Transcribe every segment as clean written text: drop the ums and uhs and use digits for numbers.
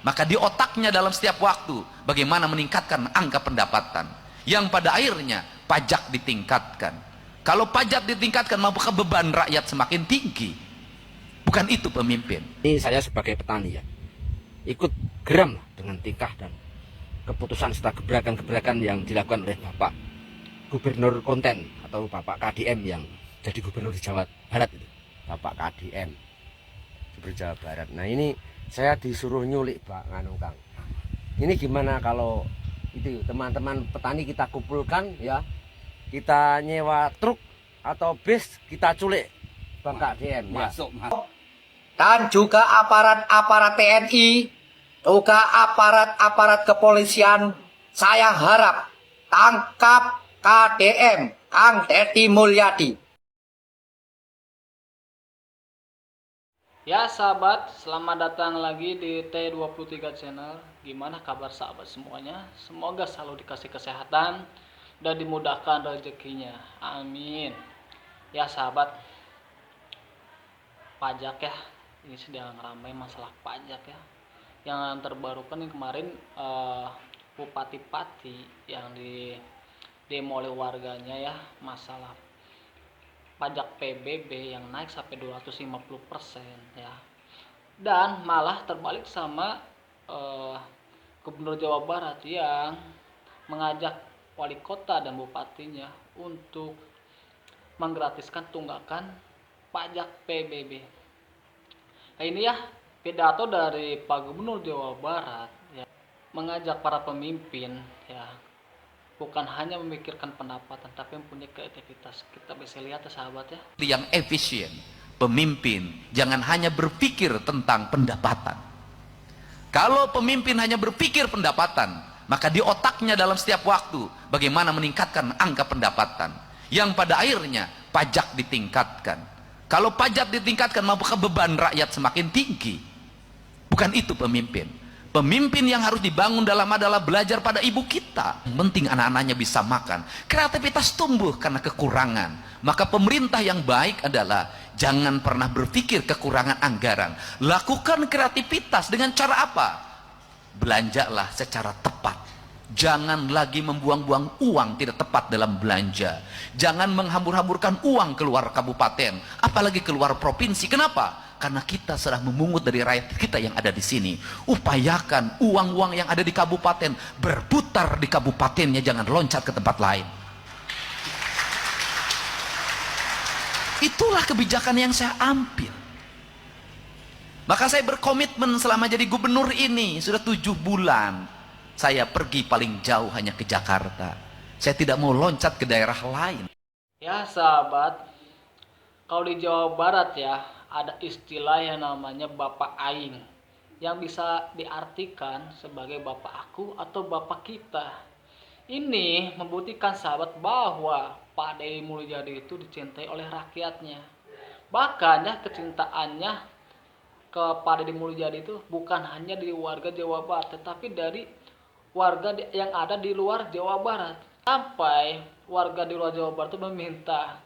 maka di otaknya dalam setiap waktu bagaimana meningkatkan angka pendapatan, yang pada akhirnya pajak ditingkatkan. Kalau pajak ditingkatkan, maka beban rakyat semakin tinggi. Bukan itu pemimpin. Ini saya sebagai petani ya, ikut geram lah dengan tingkah dan keputusan serta gebrakan-gebrakan yang dilakukan oleh Bapak Gubernur Konten atau Bapak KDM yang jadi gubernur di Jawa Barat itu. Bapak KDM Gubernur Jawa Barat. Nah ini saya disuruh nyulik Pak Nganu Kang. Ini gimana kalau itu teman-teman petani kita kumpulkan ya, kita nyewa truk atau bis, kita culik Bang KDM ya. Dan juga aparat-aparat TNI, juga aparat-aparat kepolisian, saya harap tangkap KDM, Kang Deddy Mulyadi. Ya sahabat, selamat datang lagi di T23 Channel. Gimana kabar sahabat semuanya? Semoga selalu dikasih kesehatan dan dimudahkan rezekinya. Amin. Ya sahabat, pajak ya, ini sedang ramai masalah pajak ya. Yang terbaru kan kemarin Bupati Pati yang demo oleh warganya ya, masalah pajak PBB yang naik sampai 250% ya. Dan malah terbalik sama Gubernur Jawa Barat yang mengajak wali kota dan bupatinya untuk menggratiskan tunggakan pajak PBB. Nah ini ya pidato dari Pak Gubernur Jawa Barat ya, mengajak para pemimpin ya, bukan hanya memikirkan pendapatan tapi mempunyai kreativitas. Kita bisa lihat ya sahabat ya. Yang efisien, pemimpin jangan hanya berpikir tentang pendapatan. Kalau pemimpin hanya berpikir pendapatan, maka di otaknya dalam setiap waktu bagaimana meningkatkan angka pendapatan, yang pada akhirnya pajak ditingkatkan. Kalau pajak ditingkatkan, maka beban rakyat semakin tinggi. Bukan itu pemimpin. Pemimpin yang harus dibangun adalah belajar pada ibu kita. Yang penting anak-anaknya bisa makan. Kreativitas tumbuh karena kekurangan. Maka pemerintah yang baik adalah jangan pernah berpikir kekurangan anggaran. Lakukan kreativitas dengan cara apa? Belanjalah secara tepat. Jangan lagi membuang-buang uang tidak tepat dalam belanja. Jangan menghambur-hamburkan uang keluar kabupaten, apalagi keluar provinsi. Kenapa? Karena kita sedang memungut dari rakyat kita yang ada di sini. Upayakan uang-uang yang ada di kabupaten berputar di kabupatennya, jangan loncat ke tempat lain. Itulah kebijakan yang saya ambil. Maka saya berkomitmen selama jadi gubernur ini sudah 7 bulan. Saya pergi paling jauh hanya ke Jakarta. Saya tidak mau loncat ke daerah lain. Ya sahabat, kalau di Jawa Barat ya ada istilah yang namanya Bapak Aing, yang bisa diartikan sebagai Bapak aku atau Bapak kita. Ini membuktikan sahabat bahwa Pak Deddy Mulyadi itu dicintai oleh rakyatnya. Bahkan ya kecintaannya ke Pak Deddy Mulyadi itu bukan hanya di warga Jawa Barat, tetapi dari warga yang ada di luar Jawa Barat. Sampai warga di luar Jawa Barat itu meminta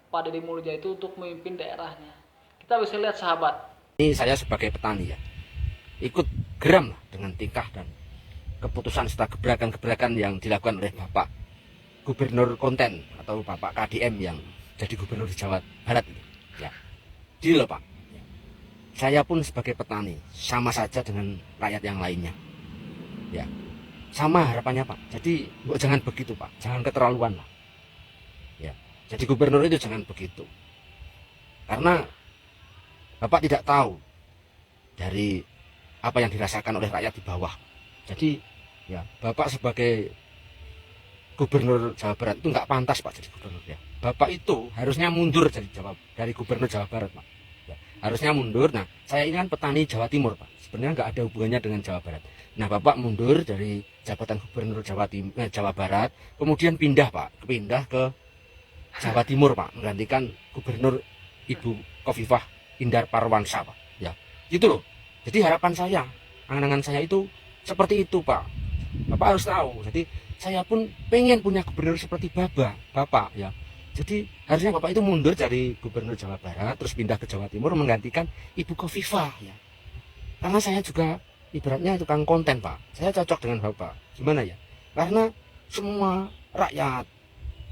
Pak Deddy Mulyadi itu untuk memimpin daerahnya. Kita bisa lihat sahabat. Ini saya sebagai petani ya, ikut geram lah dengan tingkah dan keputusan serta gebrakan-gebrakan yang dilakukan oleh Bapak Gubernur Konten atau Bapak KDM yang jadi gubernur di Jawa Barat itu. Ya, jadi loh Pak, saya pun sebagai petani sama saja dengan rakyat yang lainnya. Ya, sama harapannya Pak. Jadi jangan begitu Pak, jangan keterlaluan lah. Ya, jadi gubernur itu jangan begitu. Karena Bapak tidak tahu dari apa yang dirasakan oleh rakyat di bawah. Jadi ya Bapak sebagai gubernur Jawa Barat itu nggak pantas Pak jadi gubernur ya. Bapak itu harusnya mundur dari gubernur Jawa Barat Pak. Ya, harusnya mundur. Nah saya ini kan petani Jawa Timur Pak. Sebenarnya nggak ada hubungannya dengan Jawa Barat. Nah Bapak mundur dari jabatan gubernur Jawa Barat, kemudian pindah ke Jawa Timur Pak, menggantikan gubernur Ibu Khofifah Indar Parawansa Pak. Ya, gitu loh. Jadi harapan saya, angan-angan saya itu seperti itu Pak. Bapak harus tahu. Jadi saya pun pengen punya gubernur seperti Bapak ya. Jadi harusnya Bapak itu mundur dari gubernur Jawa Barat terus pindah ke Jawa Timur menggantikan Ibu Khofifah ya. Karena saya juga ibaratnya tukang konten Pak. Saya cocok dengan Bapak. Gimana ya? Karena semua rakyat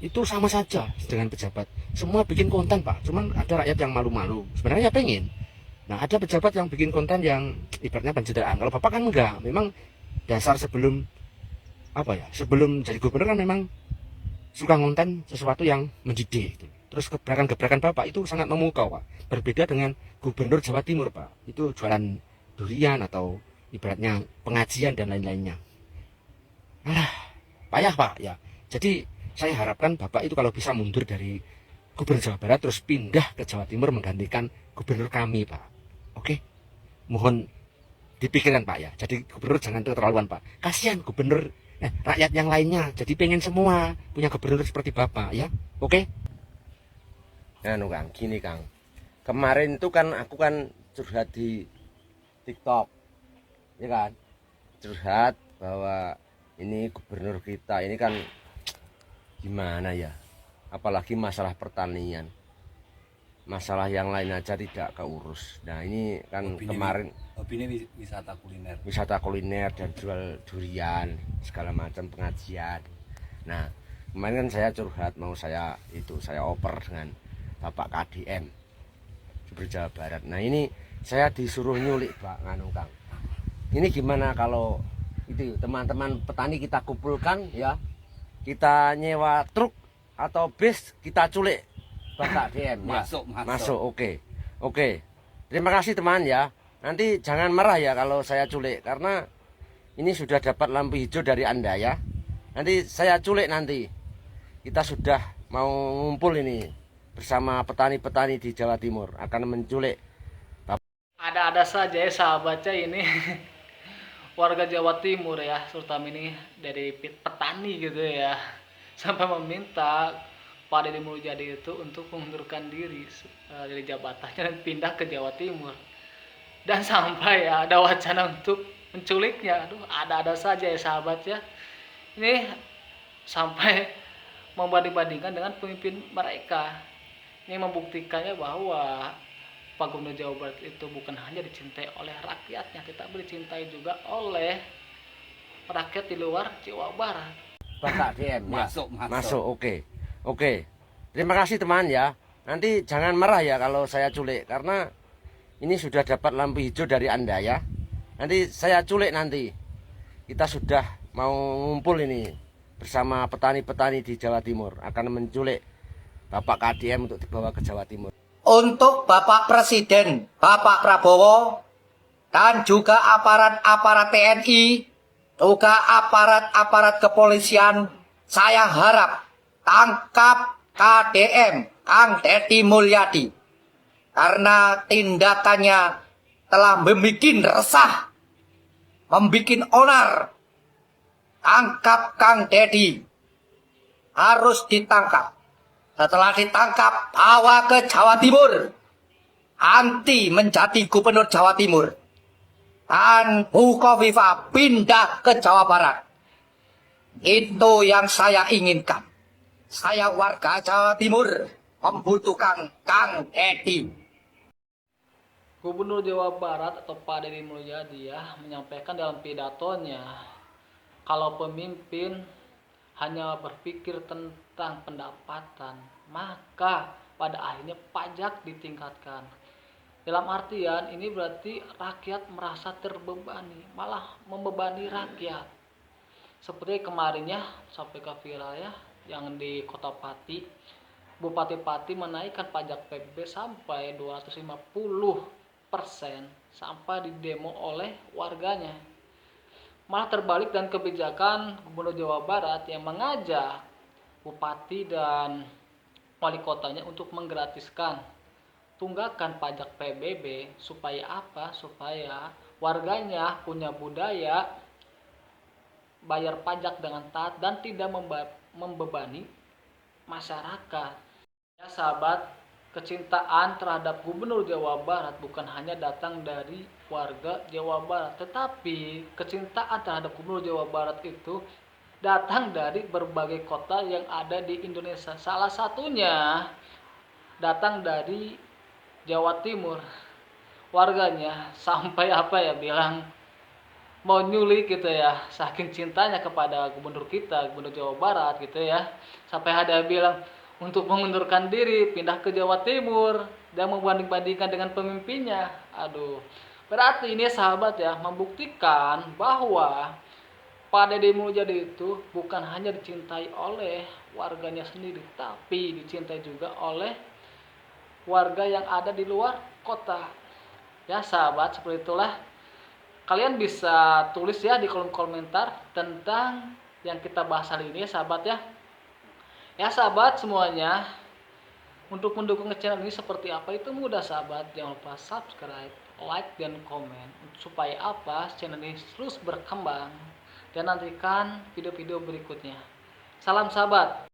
itu sama saja dengan pejabat. Semua bikin konten Pak. Cuman ada rakyat yang malu-malu. Sebenarnya pengen. Nah ada pejabat yang bikin konten yang ibaratnya pencitraan. Kalau Bapak kan enggak. Memang dasar sebelum apa ya? Sebelum jadi gubernur kan memang suka konten sesuatu yang mendidik. Terus gebrakan-gebrakan Bapak itu sangat memukau Pak. Berbeda dengan gubernur Jawa Timur Pak. Itu jualan durian atau ibaratnya pengajian dan lain-lainnya. Alah, payah Pak ya. Jadi saya harapkan Bapak itu kalau bisa mundur dari Gubernur Jawa Barat terus pindah ke Jawa Timur menggantikan gubernur kami Pak. Oke, mohon dipikirkan Pak ya. Jadi gubernur jangan keterlaluan Pak. Kasihan gubernur rakyat yang lainnya. Jadi pengen semua punya gubernur seperti Bapak ya. Oke. Anu Kang, gini Kang. Kemarin itu kan aku kan curhat di TikTok. Ya kan? Curhat bahwa ini gubernur kita ini kan gimana ya? Apalagi masalah pertanian. Masalah yang lain aja tidak keurus. Nah, ini kan kemarin wisata kuliner. Wisata kuliner dan jual durian, segala macam pengajian. Nah, kemarin kan saya curhat mau saya oper dengan Bapak KDM Gubernur Jawa Barat. Nah ini saya disuruh nyulik Pak nganu Kang. Ini gimana kalau itu teman-teman petani kita kumpulkan ya, kita nyewa truk atau bis kita culik Pak KDM ya. Masuk oke. Terima kasih teman ya. Nanti jangan marah ya kalau saya culik karena ini sudah dapat lampu hijau dari Anda ya. Nanti saya culik nanti. Kita sudah mau ngumpul ini bersama petani-petani di Jawa Timur akan menculik. Ada-ada saja ya sahabatnya ini warga Jawa Timur ya, terutama ini dari petani gitu ya, sampai meminta Pak Deddy Mulyadi itu untuk mengundurkan diri dari jabatannya dan pindah ke Jawa Timur. Dan sampai ya ada wacana untuk menculiknya. Aduh, ada-ada saja ya sahabat ya. Ini sampai membanding-bandingkan dengan pemimpin mereka. Ini membuktikannya bahwa Pak Gubernur Jawa Barat itu bukan hanya dicintai oleh rakyatnya, tetapi dicintai juga oleh rakyat di luar Jawa Barat. Bapak DM ya. Masuk oke. Terima kasih teman ya. Nanti jangan marah ya kalau saya culik karena ini sudah dapat lampu hijau dari Anda ya. Nanti saya culik nanti. Kita sudah mau ngumpul ini bersama petani-petani di Jawa Timur akan menculik Bapak KDM untuk dibawa ke Jawa Timur. Untuk Bapak Presiden, Bapak Prabowo, dan juga aparat-aparat TNI, juga aparat-aparat kepolisian, saya harap tangkap KDM, Kang Deddy Mulyadi. Karena tindakannya telah membuat resah, membuat onar. Tangkap Kang Deddy, harus ditangkap. Setelah ditangkap, bawa ke Jawa Timur. Anti menjadi gubernur Jawa Timur. Dan Bukoviva pindah ke Jawa Barat. Itu yang saya inginkan. Saya warga Jawa Timur membutuhkan Kang Deddy. Gubernur Jawa Barat atau Pak Deddy Mulyadi ya menyampaikan dalam pidatonya, kalau pemimpin hanya berpikir tentang pendapatan, maka pada akhirnya pajak ditingkatkan. Dalam artian ini berarti rakyat merasa terbebani, malah membebani rakyat. Seperti kemarinnya sampai ke viral ya, yang di Kota Pati, Bupati Pati menaikkan pajak PBB sampai 250% sampai didemo oleh warganya. Malah terbalik dan kebijakan Gubernur Jawa Barat yang mengajak bupati dan wali kotanya untuk menggratiskan tunggakan pajak PBB supaya apa? Supaya warganya punya budaya bayar pajak dengan taat dan tidak membebani masyarakat. Ya sahabat, kecintaan terhadap Gubernur Jawa Barat bukan hanya datang dari warga Jawa Barat, tetapi kecintaan terhadap Gubernur Jawa Barat itu datang dari berbagai kota yang ada di Indonesia. Salah satunya datang dari Jawa Timur. Warganya sampai bilang mau nyulik gitu ya, saking cintanya kepada gubernur kita, gubernur Jawa Barat gitu ya, sampai ada bilang untuk mengundurkan diri pindah ke Jawa Timur dan membanding-bandingkan dengan pemimpinnya. Aduh, berarti ini sahabat ya membuktikan bahwa Pak Deddy Mulyadi itu bukan hanya dicintai oleh warganya sendiri, tapi dicintai juga oleh warga yang ada di luar kota. Ya sahabat, seperti itulah. Kalian bisa tulis ya di kolom komentar tentang yang kita bahas hari ini ya sahabat ya. Ya sahabat semuanya, untuk mendukung channel ini seperti apa itu mudah sahabat. Jangan lupa subscribe, like, dan komen. Supaya apa? Channel ini terus berkembang. Dan nantikan video-video berikutnya. Salam sahabat.